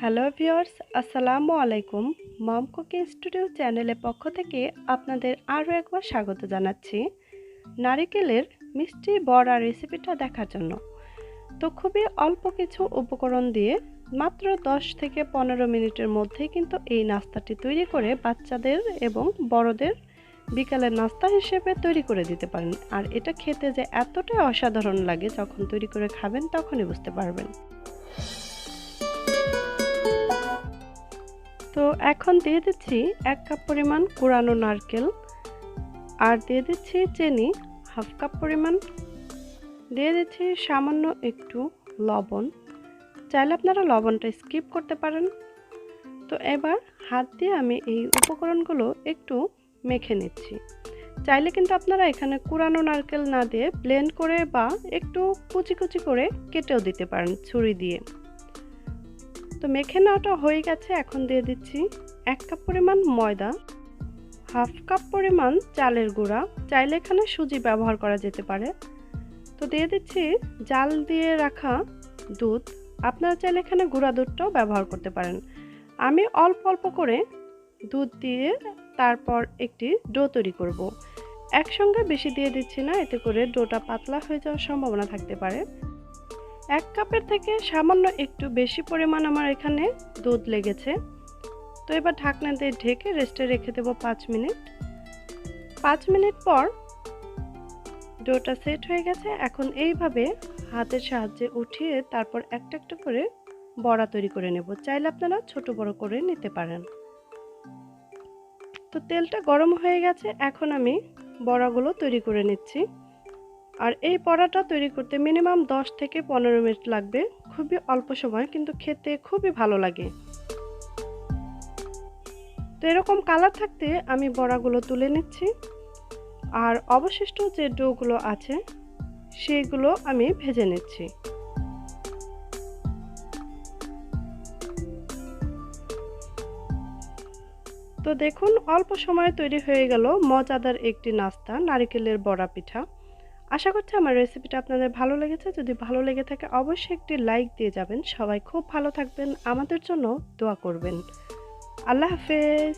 Hello viewers, আসসালামু আলাইকুম। মম cooking studio চ্যানেলের পক্ষ থেকে আপনাদের আরও একবার স্বাগত জানাচ্ছি নারিকেলের মিষ্টি বড়া রেসিপিটা দেখার জন্য। তো খুবই অল্প কিছু উপকরণ দিয়ে মাত্র 10 থেকে 15 মিনিটের মধ্যেই কিন্তু এই নাস্তাটি তৈরি করে বাচ্চাদের এবং বড়দের বিকালের নাস্তা হিসেবে তৈরি করে দিতে পারেন। আর এটা খেতে যে এতটাই অসাধারণ লাগে, যখন তৈরি করে খাবেন তখনই বুঝতে পারবেন। তো এখন দিয়ে দিচ্ছি 1 কাপ পরিমাণ কুড়ানো নারকেল, আর দিয়ে দিচ্ছি চিনি হাফ কাপ পরিমাণ, দিয়ে দিচ্ছি সামান্য একটু লবণ। চাইলে আপনারা লবণটা স্কিপ করতে পারেন। তো এবার হাত দিয়ে আমি এই উপকরণগুলো একটু মেখে নিচ্ছি। চাইলে কিন্তু আপনারা এখানে কুড়ানো নারকেল না দিয়ে ব্লেন্ড করে বা একটু কুচি কুচি করে কেটেও দিতে পারেন ছুরি দিয়ে। তো মেখে নেওয়াটা হয়ে গেছে। এখন দিয়ে দিচ্ছি 1 কাপ পরিমাণ ময়দা, হাফ কাপ পরিমাণ চালের গুঁড়া, চাইলে এখানে সুজি ব্যবহার করা যেতে পারে। তো দিয়ে দিচ্ছি জাল দিয়ে রাখা দুধ, আপনারা চাইলে এখানে গুঁড়া দুধটাও ব্যবহার করতে পারেন। আমি অল্প অল্প করে দুধ দিয়ে তারপর একটি ডো তৈরি করব। একসঙ্গে বেশি দিয়ে দিচ্ছি না, এতে করে ডোটা পাতলা হয়ে যাওয়ার সম্ভাবনা থাকতে পারে। 1 কাপের থেকে সামান্য একটু বেশি পরিমাণ আমার এখানে দুধ লেগেছে। তো এবার ঢাকনা দিয়ে ঢেকে রেস্টে রেখে দেবো 5 মিনিট। 5 মিনিট পর ডোটা সেট হয়ে গেছে। এখন এইভাবে হাতের সাহায্যে উঠিয়ে তারপর একটা একটা করে বড়া তৈরি করে নেব। চাইলে আপনারা ছোট বড় করে নিতে পারেন। তো তেলটা গরম হয়ে গেছে, এখন আমি বড়াগুলো তৈরি করে নিচ্ছি। আর এই বড়াটা তৈরি করতে মিনিমাম 10 থেকে 15 মিনিট লাগবে। খুবই অল্প সময়, কিন্তু খেতে খুবই ভালো লাগে। তো এরকম কালার থাকতে আমি বড়াগুলো তুলে নিচ্ছি, আর অবশিষ্ট যে ডোগুলো আছে সেগুলো আমি ভেজে নিচ্ছি। তো দেখুন, অল্প সময়ে তৈরি হয়ে গেল মজাদার একটি নাস্তা, নারকেলের বড়া পিঠা। আশা করছি আমার রেসিপিটা আপনাদের ভালো লেগেছে। যদি ভালো লেগে থাকে অবশ্যই একটি লাইক দিয়ে যাবেন। সবাই খুব ভালো থাকবেন, আমাদের জন্য দোয়া করবেন। আল্লাহ হাফেজ।